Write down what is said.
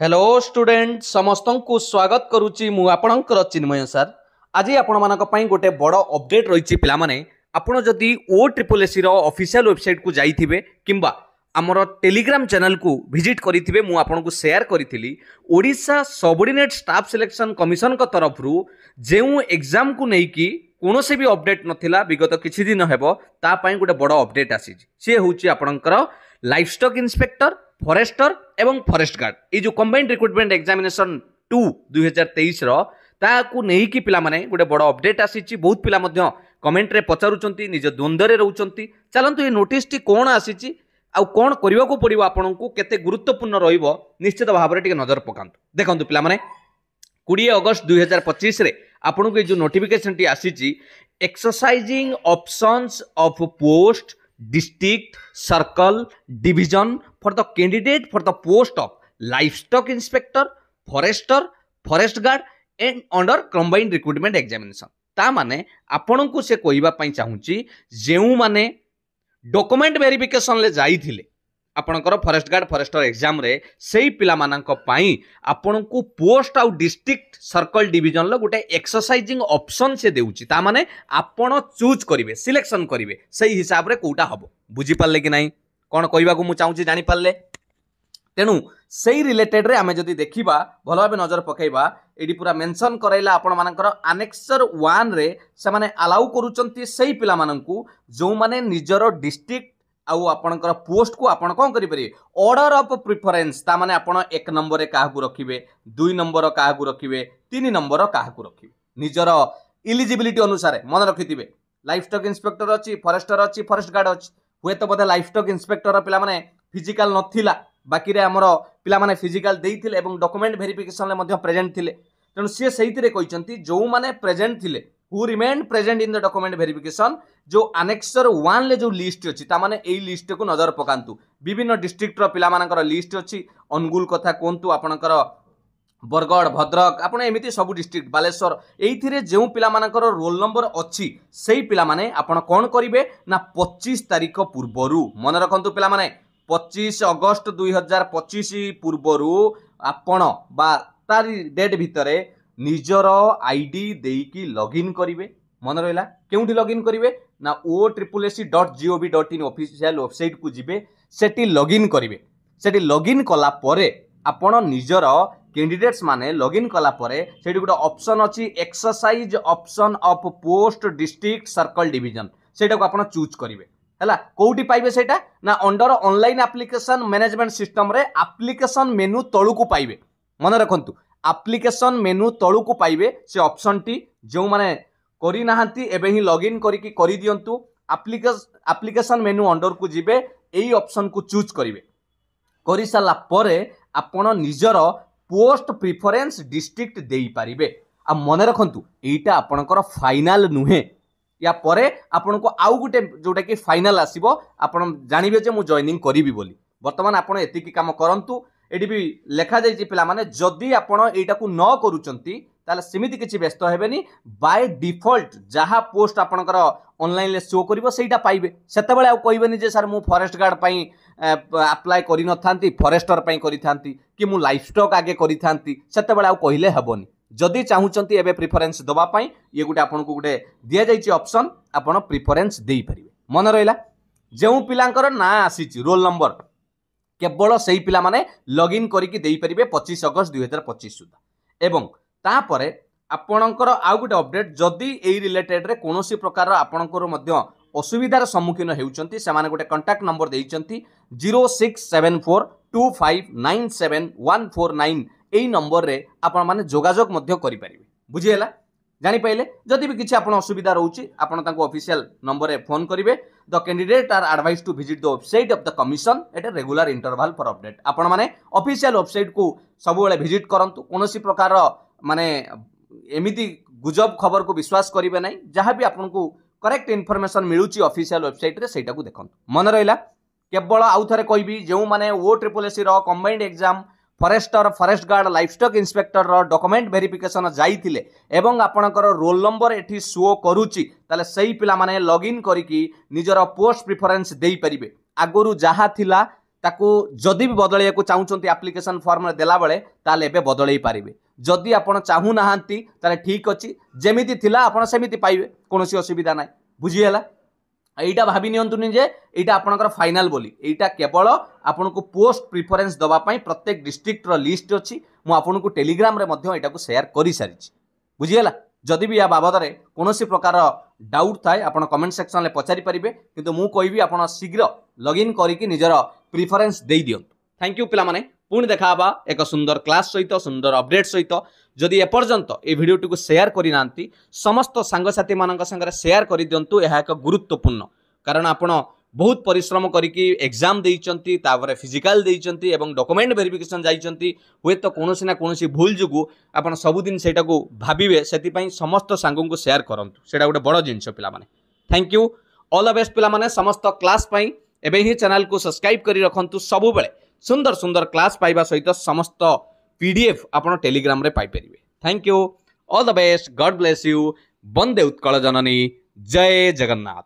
Hello student समस्त को स्वागत करुच्ची मु आपणकर चिन्मय सर। आज आपण मानक पई गोटे बड़ अपडेट रही पिला माने आपण जदि OSSC रो ऑफिशियल वेबसाइट को जाइथिबे किंबा हमर टेलीग्राम चैनल को विजिट करिथिबे मु आपण को शेयर करिथिली Odisha subordinate staff selection commission को तरफ रु जेउ एग्जाम को नै कि कोनोसे भी अपडेट नथिला विगत किछि दिन हेबो ता पई गोटे बड़ अपडेट आसी से होउची आपणकर लाइफ स्टॉक इंस्पेक्टर फॉरेस्टर एवं फॉरेस्ट गार्ड ये जो कंबाइंड रिक्रुटमेंट एग्जामिनेशन 2 2023 रो ताकू नहीं कि पिला माने गोटे बड़ अपडेट आसी बहुत पिला मध्य कमेंट रे पचारुचंती निज द्वंद्व रे रहउचंती चलंतु ये नोटिस टी कोन आसी आउ कोन करिवा को पड़िबो आपनकू केते गुरुत्वपूर्ण रहिबो निश्चित भाबरे टिके नजर पकांतु। देखंतु पिला माने 20 अगस्त 2025 रे आपनकू जो नोटिफिकेशन टी आसी exercising options of post district circle division for the candidate for the post of livestock inspector forester forest guard and under combined recruitment examination ता माने आपन को से कहबा पई चाहूची जेउ माने डॉक्यूमेंट वेरिफिकेशन ले जाइथिले आपनकर फॉरेस्ट गार्ड फॉरेस्टर एग्जाम रे सेही पिला मानक पई आपन को पोस्ट आउ डिस्ट्रिक्ट सर्कल डिवीजन लो गोटे एक्सरसाइजिंग ऑप्शन से देउची ता माने आपन चूज करिवे सिलेक्शन करिवे सेही हिसाब रे कोटा हबो बुझी पाले कि नाही कोन कहबा को मु चाहूची जानि पाले तेनु सेही रिलेटेड रे आमे जदी देखिबा भलो भाबे नजर पकाइबा एडी पूरा मेंशन करैला आपण मानकर अनेक्सर 1 रे से माने अलाउ करूचंती सेही पिला माननकू जो माने निजरो डिस्ट्रिक्ट आउ आपणकर पोस्ट को आपण कोन करि परिबे ऑर्डर ऑफ प्रेफरेंस ता माने आपण 1 नंबर रे काहा को रखिबे 2 नंबर काहा को रखिबे 3 नंबर काहा को रखिबे निजरो एलिजिबिलिटी अनुसार मन रखिथिबे लाइफ स्टॉक इंस्पेक्टर अछि फॉरेस्टर अछि फॉरेस्ट गार्ड अछि हुए तो बोधे लाइफ स्टॉक इंस्पेक्टर पिला माने फिजिकल नथिला बाकी रे हमर पिला माने फिजिकल देइथिले एवं डॉक्यूमेंट वेरिफिकेशन ले मध्ये प्रेजेंट थिले तेनु से सहित कहते जो माने प्रेजेंट थिले who remain present in the document verification जो अनेक्सर 1 ले जो लिस्ट अछि ता माने एई लिस्ट को नजर पकांतु विभिन्न डिस्ट्रिक्ट रो पिला मानकर लिस्ट अछि अनुगुल कथा कोंतु आपनकर बरगढ़ भद्रक आपण एमिति सब डिस्ट्रिक्ट बालेश्वर एइथिरे जेउ पिला मानकर रोल नंबर अछि सेही पिला माने आपण कोन करिवे ना 25 तारिख पूर्वरु मन रखंतु पिला माने 25 अगस्त 2025 पूर्वरु आपण बा तारी डेट भितरे निजर आईडी देकी लॉगिन करिवे मन रहला केउठी लॉगिन करिवे ना OSSC.gov.in ऑफिशियल वेबसाइट को जिबे सेठी लॉगिन करिवे सेठी लॉगिन कला परे आपण निजर कैंडिडेट्स माने लॉगिन कला परे सेठी गुड ऑप्शन अछि exercise option of post district circle division सेटा को आपण चूज करिवे हला कोउटी पाइबे सेटा ना under online application management system रे एप्लीकेशन मेनू तळु को पाइबे मन रखंतु एप्लीकेशन मेनू तळु को पाइबे से ऑप्शन टी जो माने करी नाहंती एबे ही लॉगिन करिकी करी दियंतु एप्लीकेशन मेनू अंडर को जिबे एई ऑप्शन को चूज करिवे करि साला परे आपण निजर पोस्ट प्रेफरेंस डिस्ट्रिक्ट देई पारिबे आ मन रखंतु एटा आपणकर फाइनल नुहे या परे आपण को आउ गुटे जोटा कि फाइनल आसीबो आपण जानिबे जे मु जॉइनिंग करिवि बोली वर्तमान आपण एति की काम करंतु एडी भी लेखा जाई पिला माने जदी आपण एटा को न करूचंती ताले सिमिति किछि व्यस्त हेबेनी बाय डिफॉल्ट जहा पोस्ट आपणकर ऑनलाइन ले शो करिवो सेटा पाइबे सेते बेले आ कहबेनी जे सर मु फॉरेस्ट गार्ड पई अप्लाई करि न थांती फॉरेस्टर पई करि थांती कि मु लाइफ स्टॉक आगे करि थांती सेते बेले आ कहिले हेबोनी जदि चाहूचंती एबे प्रेफरेंस दबा पई ये गुटे आपन को गुटे दिया जाईची ऑप्शन आपन प्रेफरेंस देई परिबे मन रहला जेउ पिलांकर ना आसीची रोल नंबर केवल सेही पिला माने लॉगिन करिकी देई परिबे 25 अगस्त 2025 सुधा एवं तापरे आपणकर आउ गुटे अपडेट जदि एई रिलेटेड रे कोनोसी प्रकार आपणकर मध्य असुविधार सम्मुखीन हेउचंती से माने गुटे कांटेक्ट नंबर देइचंती 06742597 एई नंबर रे आपण माने जोगाजोग मध्य करि परिबे बुझिएला जानि पाइले जदि भी किछि आपण असुविधा रहउची आपण तांको ऑफिशियल नंबर रे फोन करिवे the candidate are advise to visit the website of the commission at a regular interval for update आपण माने ऑफिशियल वेबसाइट को सब बेले विजिट करंतु कोनोसी प्रकार माने एमिति गुजब खबर को विश्वास करिवे नै जहां भी आपण को करेक्ट इन्फॉर्मेशन मिलुची ऑफिशियल वेबसाइट रे सेटा को देखंतु मन रहला केवल आउ थरे कहबी जेउ माने OSSC रो combined exam forester forest guard livestock inspector रो डॉक्यूमेंट वेरिफिकेशन जाइथिले एवं आपणकर रोल नंबर एठी शो करूची ताले सही पिला माने लॉगिन करिकी निजर पोस्ट प्रेफरेंस देई परिबे आगुरु जहा थिला ताकू जदि भी बदलैया को चाहूँगी एप्लिकेशन फॉर्म देला बेले ताले एबे बदलई पारिबे जदि आपण चाहू नाहांती ताले ठीक अछि जेमिति थिला आपण सेमिति पाइबे कोनोसी असुविधा नाही बुझिहेला एटा भाबी नियंतुनी जे एटा आपनकर फाइनल बोली एटा केवल आपनको पोस्ट प्रिफरेंस दबा पई प्रत्येक डिस्ट्रिक्ट रो लिस्ट अछि मु आपनको टेलीग्राम रे मध्ये एटा को शेयर करि सारिछि बुझिहेला जदि भी या बाबद रे कोनोसी प्रकार डाउट थाए आपण कमेंट सेक्शन ले पचारि परिबे किंतु मु कहबी आपण शीघ्र लॉगिन करिकि निजर प्रिफरेंस देई दियंतु थैंक यू पिला माने पुणी देखाबा एक सुंदर क्लास सहित सुंदर अपडेट सहित जदि एपर्यंत ए भिडियोटी को शेयर करिनांती समस्त सांगसाथी मानक संगे शेयर कर दियंतु यह एक गुरुत्वपूर्ण कारण आपण बहुत परिश्रम करिकि एग्जाम देइचंती तापर फिजिकल देइचंती एवं डॉक्यूमेंट वेरिफिकेशन जाइचंती हुए तो कोनोसी ना कोनोसी भूल जुगु आपण सबुदिन सेटा को भाबिबे सेति पई समस्त सांगों को शेयर करंतु सेटा गोटे बड़ जिंस पिला माने thank you all the best पिला माने समस्त क्लास पई एबे ही चैनल को सब्सक्राइब करी रखंतु सबु बेले सुंदर सुंदर क्लास पाइबा सहित समस्त पीडीएफ आपण टेलीग्राम रे पाई परिबे thank you all the best God bless you Bande Utkala Janani जय जगन्नाथ।